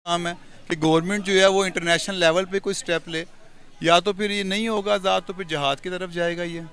काम है कि गवर्नमेंट जो है वो इंटरनेशनल लेवल पे कोई स्टेप ले, या तो फिर ये नहीं होगा आज़ाद तो फिर जहाद की तरफ जाएगा। ये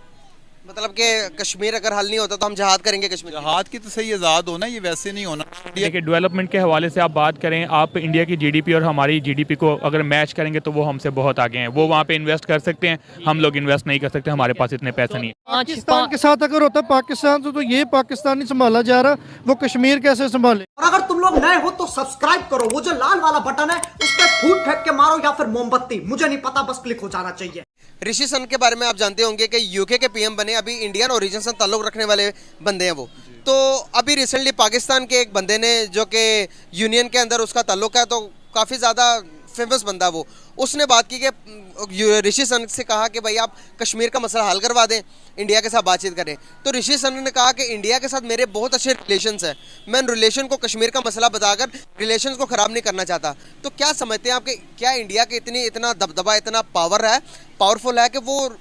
मतलब कि कश्मीर अगर हल नहीं होता तो हम जहाद करेंगे कश्मीर। जहाद की तो सही आज़ाद होना, ये वैसे नहीं होना। देखिए डेवलपमेंट के हवाले से आप बात करें, आप इंडिया की जीडीपी और हमारी जीडीपी को अगर मैच करेंगे तो वो हमसे बहुत आगे हैं। वो वहाँ पे इन्वेस्ट कर सकते हैं, हम लोग इन्वेस्ट नहीं कर सकते, हमारे पास इतने पैसे नहीं है। पाकिस्तान के साथ अगर होता पाकिस्तान तो ये पाकिस्तान नहीं संभाला जा रहा, वो कश्मीर कैसे संभाले। और अगर तुम लोग नए हो तो सब्सक्राइब करो, वो जो लाल वाला बटन है उस पर फूट फेंक के मारो या फिर मोमबत्ती, मुझे नहीं पता, बस क्लिक हो जाना चाहिए। ऋषि सुनक के बारे में आप जानते होंगे कि यूके के पीएम बने, अभी इंडियन ओरिजिन से ताल्लुक रखने वाले बंदे हैं वो। तो अभी रिसेंटली पाकिस्तान के एक बंदे ने जो कि यूनियन के अंदर उसका ताल्लुक है, तो काफ़ी ज़्यादा फेमस बंदा वो, उसने बात की कि ऋषि सुनक से कहा कि भाई आप कश्मीर का मसला हल करवा दें, इंडिया के साथ बातचीत करें। तो ऋषि सुनक ने कहा कि इंडिया के साथ मेरे बहुत अच्छे रिलेशंस हैं, मैं उन रिलेशन को कश्मीर का मसला बताकर रिलेशंस को ख़राब नहीं करना चाहता। तो क्या समझते हैं आपके, क्या इंडिया के इतना दबदबा, इतना पावरफुल है कि वो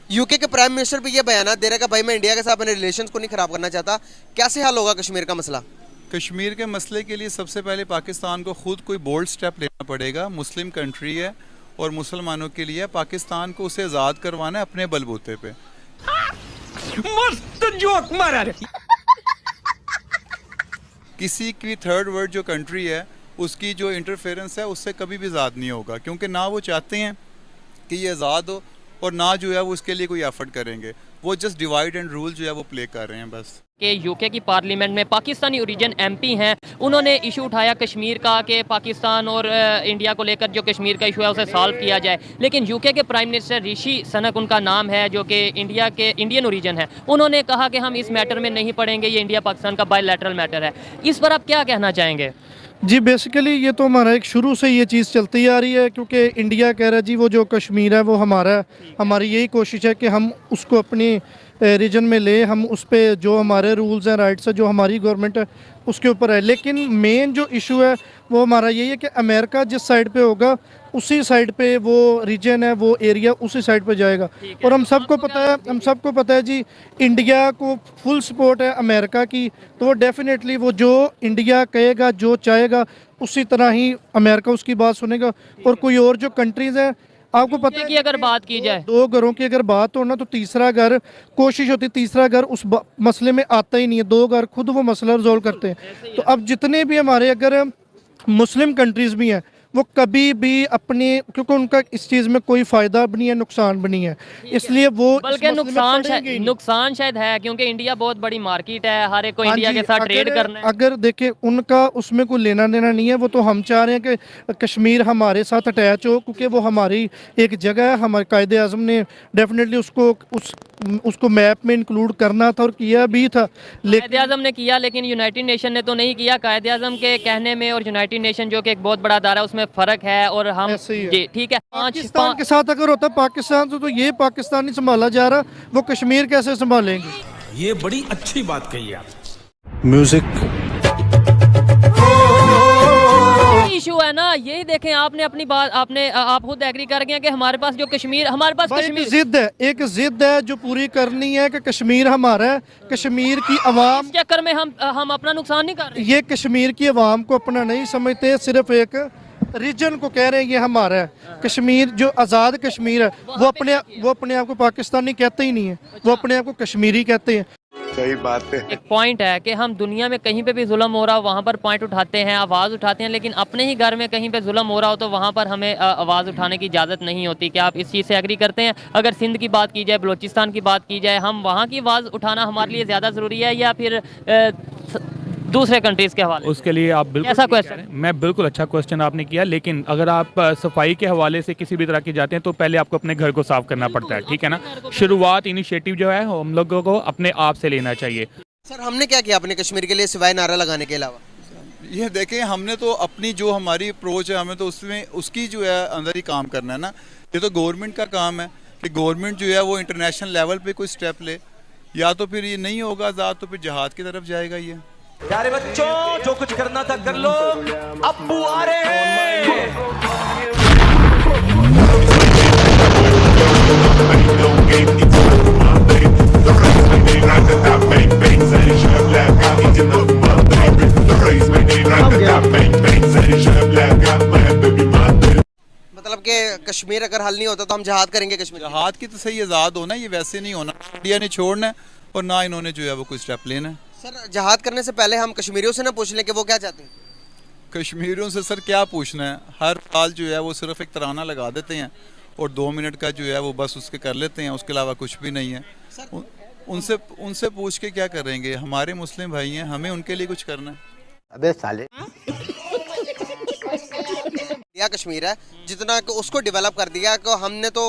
यूके के प्राइम मिनिस्टर भी ये बयान दे रहा है कि भाई मैं इंडिया के साथ अपने रिलेशंस को नहीं ख़राब करना चाहता। कैसे हल होगा कश्मीर का मसला? कश्मीर के मसले के लिए सबसे पहले पाकिस्तान को खुद कोई बोल्ड स्टेप लेना पड़ेगा। मुस्लिम कंट्री है और मुसलमानों के लिए पाकिस्तान को उसे आज़ाद करवाना है अपने बलबूते पे। मस्त जोक मारा रे। किसी की थर्ड वर्ल्ड जो कंट्री है उसकी जो इंटरफेरेंस है उससे कभी भी आज़ाद नहीं होगा, क्योंकि ना वो चाहते हैं कि ये आज़ाद हो और ना जो है वो उसके लिए कोई एफर्ट करेंगे। वो जस्ट डिवाइड एंड रूल जो है वो प्ले कर रहे हैं बस। कि यूके की पार्लियामेंट में पाकिस्तानी ओरिजिन एमपी हैं, उन्होंने इशू उठाया कश्मीर का कि पाकिस्तान और इंडिया को लेकर जो कश्मीर का इशू है उसे सॉल्व किया जाए। लेकिन यूके के प्राइम मिनिस्टर ऋषि सुनक उनका नाम है, जो कि इंडियन ओरिजिन है, उन्होंने कहा कि हम इस मैटर में नहीं पड़ेंगे, ये इंडिया पाकिस्तान का बायलैटरल मैटर है। इस पर आप क्या कहना चाहेंगे? जी बेसिकली ये तो हमारा एक शुरू से ये चीज़ चलती आ रही है, क्योंकि इंडिया कह रहा है जी वो जो कश्मीर है वो हमारा है। हमारी यही कोशिश है कि हम उसको अपनी रीजन में ले, हम उस पर जो हमारे रूल्स हैं, राइट्स है, जो हमारी गवर्नमेंट है उसके ऊपर है। लेकिन मेन जो इशू है वो हमारा यही है कि अमेरिका जिस साइड पे होगा उसी साइड पे वो रीजन है, वो एरिया उसी साइड पे जाएगा। और हम सबको पता है जी, इंडिया को फुल सपोर्ट है अमेरिका की, तो वो डेफिनेटली वो जो इंडिया कहेगा, जो चाहेगा, उसी तरह ही अमेरिका उसकी बात सुनेगा। और कोई और जो कंट्रीज़ हैं, आपको पता है कि अगर बात की जाए दो घरों की अगर बात हो ना, तो तीसरा घर कोशिश होती है, तीसरा घर उस मसले में आता ही नहीं है। दो घर खुद वो मसला रिजॉल्व करते हैं। तो अब जितने भी हमारे अगर मुस्लिम कंट्रीज़ भी हैं, वो कभी भी अपने, क्योंकि उनका इस चीज़ में कोई फ़ायदा भी नहीं है, नुकसान भी नहीं है, इसलिए वो बल्कि नुकसान शायद है, क्योंकि इंडिया बहुत बड़ी मार्केट है, हर एक को इंडिया के साथ ट्रेड करना है। अगर देखें उनका उसमें कोई लेना देना नहीं है, वो तो हम चाह रहे हैं कि कश्मीर हमारे साथ अटैच हो, क्योंकि वो हमारी एक जगह है। हमारे कायदे आज़म ने डेफिनेटली उसको मैप में इंक्लूड करना था और किया भी था। कायदे आज़म ने किया, लेकिन यूनाइटेड नेशन ने तो नहीं किया। कायदे आज़म के कहने में और यूनाइटेड नेशन जो कि एक बहुत बड़ा अदारा है उसमें फर्क है। और हम जी ठीक है, पाकिस्तान के साथ अगर होता पाकिस्तान तो ये पाकिस्तान नहीं संभाला जा रहा, वो कश्मीर कैसे संभालेंगे? ये बड़ी अच्छी बात कही आप। म्यूजिक इशू है ना, यही देखें, आपने अपनी बात आप खुद एग्री कर गए कि हमारे पास कश्मीर एक जिद है जो पूरी करनी है कि कश्मीर हमारा है। कश्मीर की आवाम, इस चक्कर में हम अपना नुकसान नहीं कर रहे। ये कश्मीर की आवाम को अपना नहीं समझते, सिर्फ एक रीजन को कह रहे हैं ये हमारा है। कश्मीर जो आज़ाद कश्मीर है वो अपने आप को पाकिस्तानी कहते ही नहीं है, वो अपने आप को कश्मीरी कहते हैं। सही बात है। एक पॉइंट है कि हम दुनिया में कहीं पे भी जुल्म हो रहा हो वहाँ पर पॉइंट उठाते हैं, आवाज़ उठाते हैं, लेकिन अपने ही घर में कहीं पे जुल्म हो रहा हो तो वहाँ पर हमें आवाज़ उठाने की इजाज़त नहीं होती। क्या आप इस चीज़ से एग्री करते हैं? अगर सिंध की बात की जाए, बलूचिस्तान की बात की जाए, हम वहाँ की आवाज़ उठाना हमारे लिए ज़्यादा ज़रूरी है या फिर दूसरे कंट्रीज़ के हवाले? उसके लिए आप बिल्कुल ऐसा क्वेश्चन, मैं बिल्कुल अच्छा क्वेश्चन आपने किया। लेकिन अगर आप सफाई के हवाले से किसी भी तरह की जाते हैं तो पहले आपको अपने घर को साफ करना पड़ता है, ठीक है ना। शुरुआत इनिशिएटिव जो है हम लोगों को अपने आप से लेना चाहिए। सर हमने क्या किया अपने कश्मीर के लिए सिवाय नारा लगाने के अलावा? ये देखें, हमने तो अपनी जो हमारी अप्रोच है, हमें तो उसमें उसकी जो है अंदर ही काम करना है ना। ये तो गवर्नमेंट का काम है कि गवर्नमेंट जो है वो इंटरनेशनल लेवल पे कोई स्टेप ले, या तो फिर ये नहीं होगा आज़ाद तो फिर जहाद की तरफ जाएगा। ये प्यारे बच्चों, जो कुछ करना था कर लो, अब्बू आ रहे हैं। The कश्मीर अगर हल नहीं होता तो हम जहाद करेंगे कश्मीर के लिए। जहाद की तो सही आज़ाद होना, ये वैसे नहीं होना। इंडिया ने छोड़ना है और ना इन्होंने जो है वो कोई स्टेप लेना है। सर जहाद करने से पहले हम कश्मीरियों से ना पूछ लें कि वो क्या चाहते हैं। कश्मीरियों से सर क्या पूछना है, हर साल जो है वो सिर्फ एक तराना लगा देते हैं और 2 मिनट का जो है वो बस उसके कर लेते हैं, उसके अलावा कुछ भी नहीं है। उनसे उनसे पूछ के क्या करेंगे, हमारे मुस्लिम भाई हैं, हमें उनके लिए कुछ करना है। अबे साले या कश्मीर है जितना कि उसको डेवलप कर दिया कि हमने तो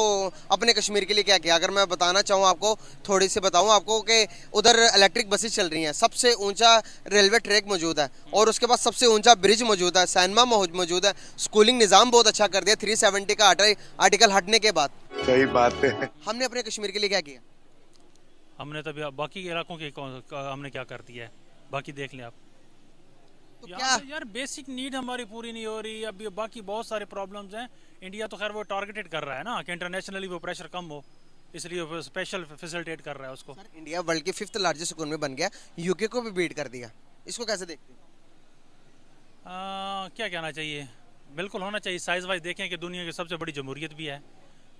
अपने कश्मीर के लिए क्या किया। अगर मैं बताना चाहूँ आपको, थोड़ी सी बताऊँ आपको कि उधर इलेक्ट्रिक बसेस चल रही हैं, सबसे ऊंचा रेलवे ट्रैक मौजूद है और उसके बाद सबसे ऊंचा ब्रिज मौजूद है, सैनमा मौजूद है, स्कूलिंग निज़ाम बहुत अच्छा कर दिया 370 का आर्टिकल हटने के बाद। सही बात है। हमने अपने कश्मीर के लिए क्या किया। हमने तो बाकी इलाकों के हमने क्या कर दिया है, बाकी देख लें आप। तो यहाँ क्या पे यार बेसिक नीड हमारी पूरी नहीं हो रही। अभी बाकी बहुत सारे प्रॉब्लम्स हैं। इंडिया तो खैर वो टारगेटेड कर रहा है ना कि इंटरनेशनली वो प्रेशर कम हो, इसलिए वो स्पेशल फैसिलिटेट कर रहा है उसको। इंडिया वर्ल्ड की 5th लार्जेस्ट इकोनॉमी बन गया, यूके को भी बीट कर दिया, इसको कैसे देखते हैं। क्या कहना चाहिए, बिल्कुल होना चाहिए। साइज़ वाइज देखें कि दुनिया की सबसे बड़ी जमहूरियत भी है,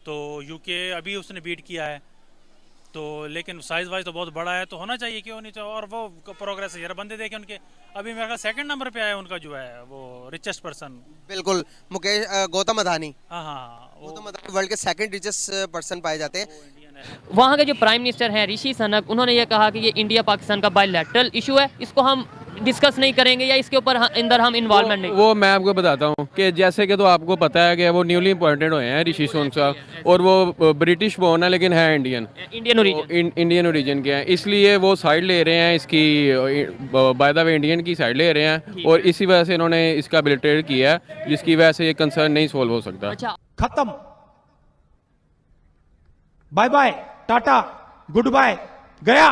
तो यूके अभी उसने बीट किया है, तो लेकिन साइज़ वाइज तो बहुत बड़ा है, तो होना चाहिए, क्यों नहीं। और वो प्रोग्रेस है यार, बंदे देखें उनके, अभी मेरा 2nd नंबर पे आया उनका जो है वो रिचेस्ट पर्सन। बिल्कुल, मुकेश गौतम अदानी, हाँ गौतम अदानी वर्ल्ड के 2nd रिचेस्ट पर्सन पाए जाते हैं। वहाँ के जो प्राइम मिनिस्टर हैं ऋषि सनक, उन्होंने ये कहा कि ये इंडिया पाकिस्तान का बायलैटरल इशू है, इसको हम डिस्कस नहीं करेंगे या इसके ऊपर अंदर हम इन्वॉल्वमेंट नहीं। वो मैं आपको बताता हूँ कि जैसे कि तो आपको पता है कि वो न्यूली अपॉइंटेड हुए हैं ऋषि सुनक साहब, और वो ब्रिटिश बोर्न है लेकिन है इंडियन ओरिजिन के हैं, इसलिए वो साइड ले रहे हैं इसकी, बाय द वे इंडियन की साइड ले रहे हैं, और इसी वजह से इन्होंने इसका बिल्टेड किया है, जिसकी वजह से ये कंसर्न नहीं सोल्व हो सकता। अच्छा, खत्म, bye bye, tata, goodbye, गया।